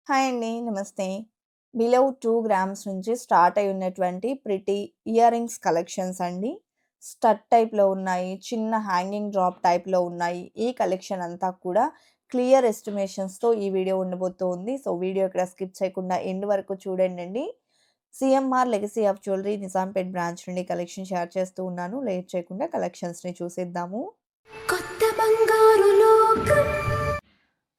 Hi అండి. నమస్తే. Below 2 grams నుంచి స్టార్ట్ అయ్యి ఉన్నటువంటి ప్రిటీ ఇయర్ రింగ్స్ కలెక్షన్స్ అండి. స్టడ్ టైప్‌లో ఉన్నాయి. చిన్న హ్యాంగింగ్ డ్రాప్ టైప్‌లో ఉన్నాయి. ఈ కలెక్షన్ అంతా కూడా క్లియర్ ఎస్టిమేషన్స్‌తో ఈ వీడియో ఉండబోతోంది. సో, వీడియో ఇక్కడ స్కిప్ చేయకుండా ఎండ్ వరకు చూడండండి. CMR legacy of jewellery Nizampet branch నుండి కలెక్షన్ షేర్ చేస్తూ ఉన్నాను. లేట్ చేయకుండా కలెక్షన్స్‌ని చూసేద్దాము. కొత్త బంగారు లోకం.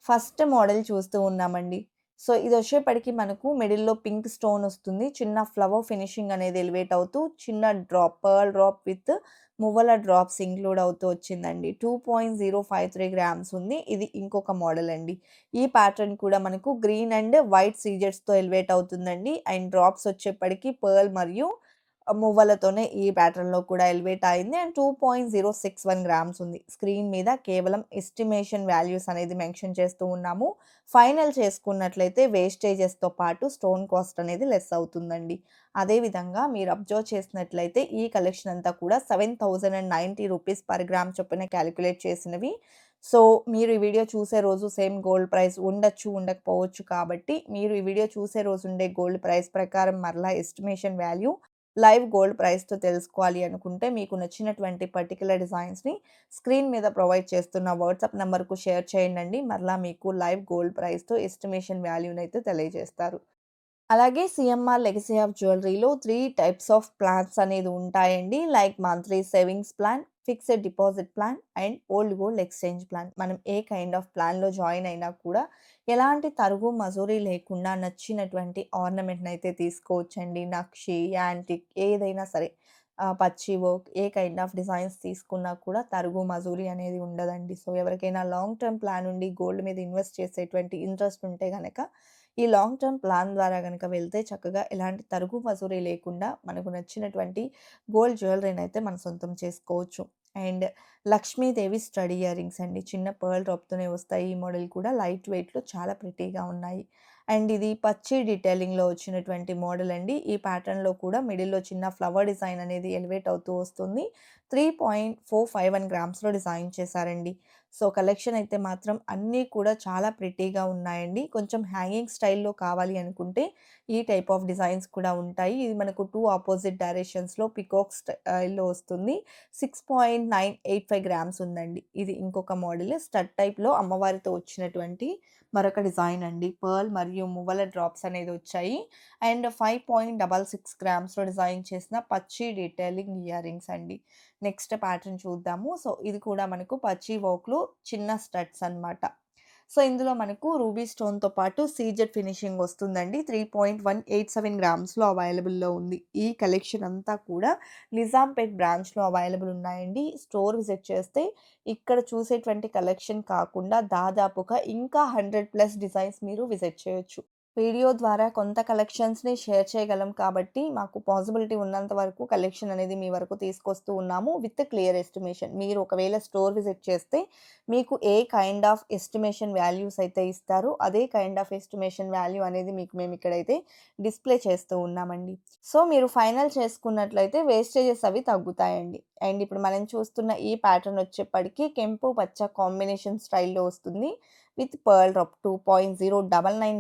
ఫస్ట్ మోడల్ చూస్తూ ఉన్నామండి. సో, ఇదొచ్చేప్పటికి మనకు మిడిల్‌లో పింక్ స్టోన్ ఒస్తుంది. చిన్న ఫ్లవర్ ఫినిషింగ్ అనేది ఎలివేట్ అవుతూ, చిన్న డ్రాప్ పర్ల్ డ్రాప్ విత్ మువ్వల డ్రాప్స్ ఇంక్లూడ్ అవుతూ వచ్చిందండి. 2.053 గ్రామ్స్ ఉంది. ఇది ఇంకొక మోడల్ అండి. ఈ ప్యాటర్న్ కూడా మనకు గ్రీన్ అండ్ వైట్ సీజెట్స్‌తో ఎలివేట్ అవుతుందండి. అండ్ డ్రాప్స్ వచ్చేప్పటికి పర్ల్ మరియు మువ్వలతోనే ఈ ప్యాటర్న్‌లో కూడా ఎలివేట్ అయింది. అండ్ 2.061 గ్రామ్స్ ఉంది. స్క్రీన్ మీద కేవలం ఎస్టిమేషన్ వాల్యూస్ అనేది మెన్షన్ చేస్తూ ఉన్నాము. ఫైనల్ చేసుకున్నట్లయితే వేస్టేజెస్‌తో పాటు స్టోన్ కాస్ట్ అనేది లెస్ అవుతుందండి. అదే విధంగా మీరు అబ్జర్వ్ చేసినట్లయితే ఈ కలెక్షన్ అంతా కూడా 7090 రూపీస్ పర్ గ్రామ్ చొప్పున కాలిక్యులేట్ చేసినవి. సో, మీరు ఈ వీడియో చూసే రోజు సేమ్ గోల్డ్ ప్రైస్ ఉండొచ్చు, ఉండకపోవచ్చు కాబట్టి మీరు ఈ వీడియో చూసే రోజు ఉండే గోల్డ్ ప్రైస్ ప్రకారం మరలా ఎస్టిమేషన్ వాల్యూ లైవ్ గోల్డ్ ప్రైస్‌తో తెలుసుకోవాలి అనుకుంటే మీకు నచ్చినటువంటి పర్టిక్యులర్ డిజైన్స్‌ని స్క్రీన్ మీద ప్రొవైడ్ చేస్తున్న వాట్సాప్ నంబర్‌కు షేర్ చేయండండి. మరలా మీకు లైవ్ గోల్డ్ ప్రైస్‌తో ఎస్టిమేషన్ వాల్యూనైతే తెలియజేస్తారు. అలాగే సీఎంఆర్ లెగసీ ఆఫ్ జ్యువెలరీలో 3 టైప్స్ ఆఫ్ ప్లాన్స్ అనేది ఉంటాయండి. Like monthly savings plan, fixed deposit plan and old gold exchange plan. మనం ఏ కైండ్ ఆఫ్ ప్లాన్‌లో జాయిన్ అయినా కూడా ఎలాంటి తరుగు, మజూరీ లేకుండా నచ్చినటువంటి ఆర్నమెంట్‌నైతే తీసుకోవచ్చండి. నక్షి, యాంటిక్ ఏదైనా సరే. పచ్చి work A kind of designs తీసుకున్నా కూడా తరుగు, మజూరీ అనేది ఉండదండి. సో, ఎవరికైనా లాంగ్ టర్మ్ ప్లాన్ ఉండి గోల్డ్ మీద ఇన్వెస్ట్ చేసేటువంటి ఇంట్రెస్ట్ ఉంటే గనక ఈ లాంగ్ టర్మ్ ప్లాన్ ద్వారా గనక వెళ్తే చక్కగా ఎలాంటి తరుగు, మసూరి లేకుండా మనకు నచ్చినటువంటి గోల్డ్ జ్యువెలరీనైతే మనం సొంతం చేసుకోవచ్చు. And Lakshmidevi stud ear rings అండి. చిన్న పర్ల్ డ్రాప్‌తోనే వస్తాయి. ఈ మోడల్ కూడా లైట్ వెయిట్‌లో చాలా ప్రిటీగా ఉన్నాయి. అండ్ ఇది పచ్చి డీటెయిలింగ్‌లో వచ్చినటువంటి మోడల్ అండి. ఈ ప్యాటర్న్‌లో కూడా మిడిల్‌లో చిన్న ఫ్లవర్ డిజైన్ అనేది ఎలివేట్ అవుతూ వస్తుంది. 3.451 గ్రామ్స్‌లో డిజైన్ చేశారండి. సో, కలెక్షన్ అయితే మాత్రం అన్నీ కూడా చాలా ప్రిటీగా ఉన్నాయండి. కొంచెం హ్యాంగింగ్ స్టైల్‌లో కావాలి అనుకుంటే ఈ టైప్ ఆఫ్ డిజైన్స్ కూడా ఉంటాయి. ఇది మనకు 2 అపోజిట్ డైరెక్షన్స్‌లో పికాక్ స్టైల్‌లో వస్తుంది. 6.985 గ్రామ్స్ ఉందండి. ఇది ఇంకొక మోడల్. స్టడ్ టైప్‌లో అమ్మవారితో వచ్చినటువంటి మరొక డిజైన్ అండి. పర్ల్ మరియు మువ్వల డ్రాప్స్ అనేది వచ్చాయి. అండ్ 5.66 గ్రామ్స్‌లో డిజైన్ చేసిన పచ్చి డీటెయిలింగ్ ఇయర్ రింగ్స్ అండి. నెక్స్ట్ ప్యాటర్న్ చూద్దాము. సో, ఇది కూడా మనకు పచ్చి వర్క్‌లో చిన్న స్టడ్స్ అన్నమాట. సో, ఇందులో మనకు రూబీ స్టోన్‌తో పాటు సీజెడ్ ఫినిషింగ్ వస్తుందండి. 3.187 గ్రామ్స్‌లో అవైలబుల్‌లో ఉంది. ఈ కలెక్షన్ అంతా కూడా నిజాంపేట్ బ్రాంచ్‌లో అవైలబుల్ ఉన్నాయండి. స్టోర్ విజిట్ చేస్తే ఇక్కడ చూసేటువంటి కలెక్షన్ కాకుండా దాదాపుగా ఇంకా 100+ డిజైన్స్ మీరు విజిట్ చేయొచ్చు. వీడియో ద్వారా కొంత కలెక్షన్స్‌ని షేర్ చేయగలం కాబట్టి, మాకు పాసిబిలిటీ ఉన్నంత వరకు కలెక్షన్ అనేది మీ వరకు తీసుకొస్తూ ఉన్నాము. With clear estimation. మీరు ఒకవేళ స్టోర్ విజిట్ చేస్తే, మీకు ఏ కైండ్ ఆఫ్ ఎస్టిమేషన్ వాల్యూస్ అయితే ఇస్తారో, అదే కైండ్ ఆఫ్ ఎస్టిమేషన్ వాల్యూ అనేది మీకు మేమిక్కడైతే డిస్‌ప్లే చేస్తూ ఉన్నామండి. సో, మీరు ఫైనల్ చేసుకున్నట్లయితే వేస్టేజెస్ అవి తగ్గుతాయండి. అండ్ ఇప్పుడు మనం చూస్తున్న ఈ ప్యాటర్న్ వచ్చేప్పటికి కెంపు, పచ్చ కాంబినేషన్ స్టైల్‌లో వస్తుంది. విత్ పర్ల్ డ్రాప్ 2.099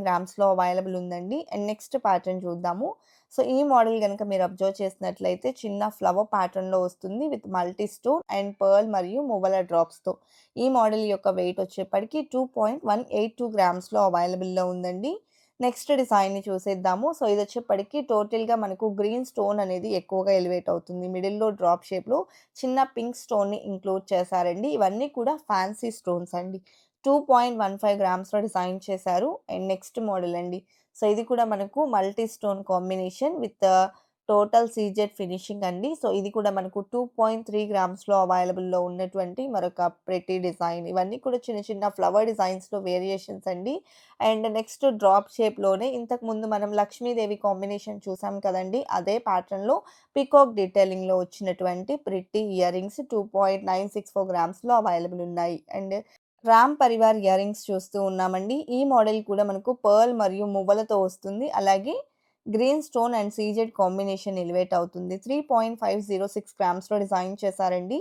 గ్రామ్స్‌లో అవైలబుల్ ఉందండి. అండ్ నెక్స్ట్ ప్యాటర్న్ చూద్దాము. సో, ఈ మోడల్ గనుక మీరు అబ్జర్వ్ చేసినట్లయితే చిన్న ఫ్లవర్ ప్యాటర్న్‌లో వస్తుంది. With multi stone and pearl మరియు మువ్వల డ్రాప్స్‌తో. ఈ మోడల్ యొక్క వెయిట్ వచ్చేప్పటికి 2.182 గ్రామ్స్‌లో అవైలబుల్‌లో ఉందండి. నెక్స్ట్ డిజైన్‌ని చూసేద్దాము. సో, ఇదొచ్చేప్పటికి టోటల్‌గా మనకు గ్రీన్ స్టోన్ అనేది ఎక్కువగా ఎలివేట్ అవుతుంది. మిడిల్‌లో డ్రాప్ షేప్‌లో చిన్న పింక్ స్టోన్‌ని ఇంక్లూడ్ చేశారండి. ఇవన్నీ కూడా ఫ్యాన్సీ స్టోన్స్ అండి. 2.15 గ్రామ్స్‌లో డిజైన్ చేశారు. అండ్ నెక్స్ట్ మోడల్ అండి. సో, ఇది కూడా మనకు multi stone combination with total CZ finishing అండి. సో, ఇది కూడా మనకు 2.3 గ్రామ్స్‌లో అవైలబుల్‌లో ఉన్నటువంటి మరొక ప్రెటీ డిజైన్. ఇవన్నీ కూడా చిన్న చిన్న ఫ్లవర్ డిజైన్స్‌లో వేరియేషన్స్ అండి. అండ్ నెక్స్ట్ డ్రాప్ షేప్‌లోనే ఇంతకుముందు మనం లక్ష్మీదేవి కాంబినేషన్ చూసాం కదండీ! అదే ప్యాటర్న్‌లో పీకాక్ డీటెయిలింగ్‌లో వచ్చినటువంటి ప్రెటీ ఇయర్ రింగ్స్ 2.964 గ్రామ్స్‌లో అవైలబుల్ ఉన్నాయి. And Ram Parivar ear rings చూస్తూ ఉన్నామండి. ఈ మోడల్ కూడా మనకు పర్ల్ మరియు మువ్వలతో వస్తుంది. అలాగే green stone and CZ combination elevate అవుతుంది. 3.506 గ్రామ్స్‌లో డిజైన్ చేశారండి.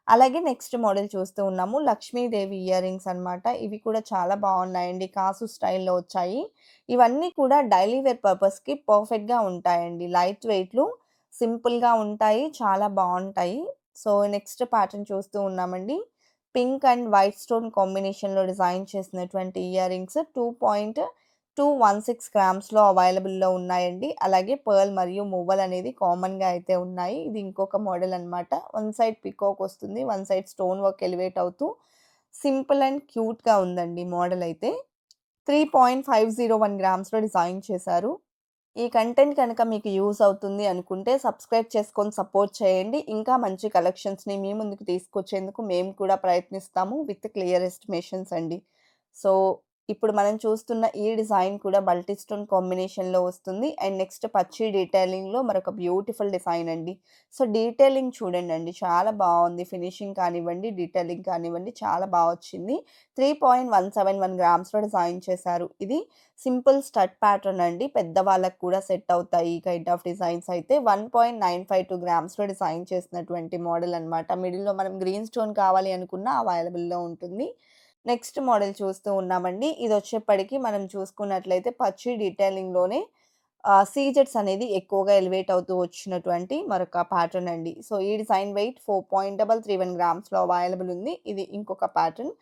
అలాగే నెక్స్ట్ మోడల్ చూస్తూ ఉన్నాము. లక్ష్మీదేవి ఇయర్ రింగ్స్ అనమాట. ఇవి కూడా చాలా బావున్నాయండి. కాసు స్టైల్‌లో వచ్చాయి. ఇవన్నీ కూడా డైలీ వేర్ పర్పస్‌కి పర్ఫెక్ట్‌గా ఉంటాయండి. లైట్ వెయిట్‌లు, సింపుల్‌గా ఉంటాయి. చాలా బావుంటాయి. సో, నెక్స్ట్ ప్యాటర్న్ చూస్తూ ఉన్నామండి. పింక్ అండ్ వైట్ స్టోన్ కాంబినేషన్‌లో డిజైన్ చేసినటువంటి ఇయర్ రింగ్స్ 2.216 గ్రామ్స్‌లో అవైలబుల్‌లో ఉన్నాయండి. అలాగే పర్ల్ మరియు మువ్వలనేది కామన్‌గా అయితే ఉన్నాయి. ఇది ఇంకొక మోడల్ అనమాట. వన్ సైడ్ పీకాక్ వస్తుంది. One side stone work elevate అవుతూ సింపుల్ అండ్ క్యూట్‌గా ఉందండి మోడల్ అయితే. 3.501 గ్రామ్స్‌లో డిజైన్ చేశారు. ఈ కంటెంట్ కనుక మీకు యూజ్ అవుతుంది అనుకుంటే సబ్స్క్రైబ్ చేసుకొని సపోర్ట్ చేయండి. ఇంకా మంచి కలెక్షన్స్‌ని మీ ముందుకు తీసుకొచ్చేందుకు మేము కూడా ప్రయత్నిస్తాము విత్ క్లియర్ ఎస్టిమేషన్స్ అండి. సో, ఇప్పుడు మనం చూస్తున్న ఈ డిజైన్ కూడా మల్టీ స్టోన్ కాంబినేషన్‌లో వస్తుంది. అండ్ నెక్స్ట్ పచ్చి డీటెయిలింగ్‌లో మరొక బ్యూటిఫుల్ డిజైన్ అండి. సో, డీటెయిలింగ్ చూడండండి చాలా బావుంది. ఫినిషింగ్ కానివ్వండి, డీటెయిలింగ్ కానివ్వండి చాలా బా వచ్చింది. 3.171 గ్రామ్స్‌లో డిజైన్ చేశారు. ఇది సింపుల్ స్టడ్ ప్యాటర్న్ అండి. పెద్దవాళ్ళకి కూడా సెట్ అవుతాయి ఈ కైండ్ ఆఫ్ డిజైన్స్ అయితే. 1.952 గ్రామ్స్‌లో డిజైన్ చేసినటువంటి మోడల్ అనమాట. మిడిల్‌లో మనం గ్రీన్ స్టోన్ కావాలి అనుకున్నా అవైలబుల్‌లో ఉంటుంది. నెక్స్ట్ మోడల్ చూస్తూ ఉన్నామండి. ఇదొచ్చేప్పటికి మనం చూసుకున్నట్లయితే పచ్చి డీటెయిలింగ్‌లోనే సీజెట్స్ అనేది ఎక్కువగా ఎలివేట్ అవుతూ వచ్చినటువంటి మరొక ప్యాటర్న్ అండి. సో, ఈ డిజైన్ వెయిట్ 4.331 గ్రామ్స్‌లో అవైలబుల్ ఉంది. ఇది ఇంకొక ప్యాటర్న్.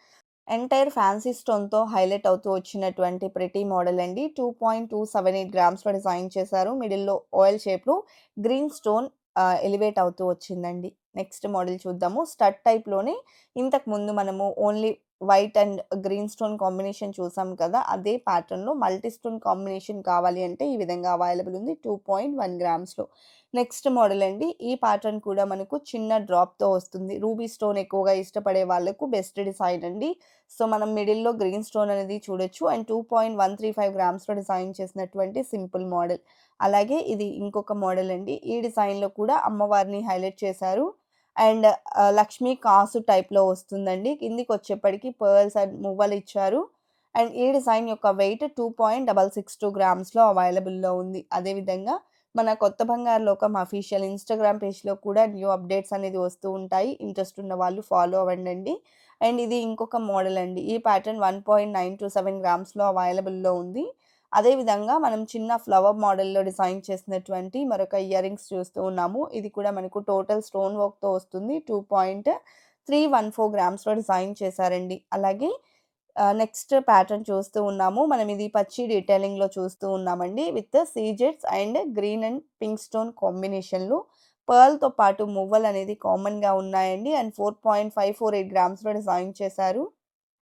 ఎంటైర్ ఫ్యాన్సీ స్టోన్‌తో హైలైట్ అవుతూ వచ్చినటువంటి ప్రిటీ మోడల్ అండి. 2.278 గ్రామ్స్‌లో డిజైన్ చేశారు. మిడిల్‌లో ఓయల్ షేప్‌లో గ్రీన్ స్టోన్ ఎలివేట్ అవుతూ వచ్చిందండి. నెక్స్ట్ మోడల్ చూద్దాము. స్టడ్ టైప్‌లోనే ఇంతకుముందు మనము only white and green stone combination చూసాం కదా! అదే ప్యాటర్న్‌లో మల్టీ స్టోన్ కాంబినేషన్ కావాలి అంటే ఈ విధంగా అవైలబుల్ ఉంది. 2.1 గ్రామ్స్‌లో. నెక్స్ట్ మోడల్ అండి. ఈ ప్యాటర్న్ కూడా మనకు చిన్న డ్రాప్‌తో వస్తుంది. రూబీ స్టోన్ ఎక్కువగా ఇష్టపడే వాళ్ళకు బెస్ట్ డిజైన్ అండి. సో, మనం మిడిల్‌లో గ్రీన్ స్టోన్ అనేది చూడొచ్చు. అండ్ 2.135 గ్రామ్స్‌లో డిజైన్ చేసినటువంటి సింపుల్ మోడల్. అలాగే ఇది ఇంకొక మోడల్ అండి. ఈ డిజైన్‌లో కూడా అమ్మవారిని హైలైట్ చేశారు. అండ్ లక్ష్మీ కాసు టైప్‌లో వస్తుందండి. కిందికొచ్చేప్పటికి పర్ల్స్ అండ్ మువ్వలిచ్చారు. అండ్ ఈ డిజైన్ యొక్క వెయిట్ 2.662 గ్రామ్స్‌లో అవైలబుల్‌లో ఉంది. అదే విధంగా మన కొత్త బంగారు లోకం అఫీషియల్ ఇన్‌స్టాగ్రామ్ పేజ్‌లో కూడా న్యూ అప్డేట్స్ అనేది వస్తూ ఉంటాయి. ఇంట్రెస్ట్ ఉన్న వాళ్ళు ఫాలో అవ్వండండి. అండ్ ఇది ఇంకొక మోడల్ అండి. ఈ ప్యాటర్న్ 1.927 గ్రామ్స్‌లో అవైలబుల్‌లో ఉంది. అదే విధంగా మనం చిన్న ఫ్లవర్ మోడల్‌లో డిజైన్ చేసినటువంటి మరొక ఇయర్ రింగ్స్ చూస్తూ ఉన్నాము. ఇది కూడా మనకు టోటల్ స్టోన్ వర్క్‌తో వస్తుంది. 2.314 గ్రామ్స్‌లో డిజైన్ చేశారండి. అలాగే నెక్స్ట్ ప్యాటర్న్ చూస్తూ ఉన్నాము. మనం ఇది పచ్చి డీటెయిలింగ్‌లో చూస్తూ ఉన్నామండి. విత్ సీజెట్స్ and green and pink stone కాంబినేషన్‌లో పర్ల్‌తో పాటు మువ్వలనేది కామన్‌గా ఉన్నాయండి. అండ్ 4.548 గ్రామ్స్‌లో డిజైన్ చేశారు.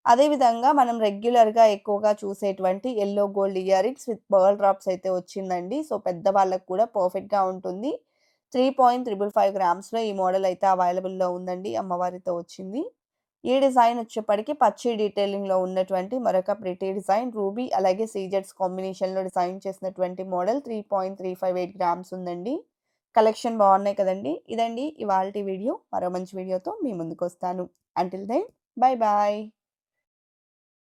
అదే విధంగా మనం రెగ్యులర్‌గా ఎక్కువగా చూసేటువంటి yellow gold ear rings with pearl drops అయితే వచ్చిందండి. సో, పెద్దవాళ్ళకి కూడా పర్ఫెక్ట్‌గా ఉంటుంది. 3.555 గ్రామ్స్‌లో ఈ మోడల్ అయితే అవైలబుల్‌లో ఉందండి. అమ్మవారితో వచ్చింది. ఈ డిజైన్ వచ్చేప్పటికి పచ్చి డీటెయిలింగ్‌లో ఉన్నటువంటి మరొక ప్రిటీ డిజైన్ రూబీ అలాగే సీజెడ్స్ కాంబినేషన్‌లో డిజైన్ చేసినటువంటి మోడల్ 3.358 గ్రామ్స్ ఉందండి. కలెక్షన్ బాగున్నాయి కదండీ! ఇదండి ఇవాల్టి వీడియో. మరో మంచి వీడియోతో మీ ముందుకొస్తాను. Until then bye bye.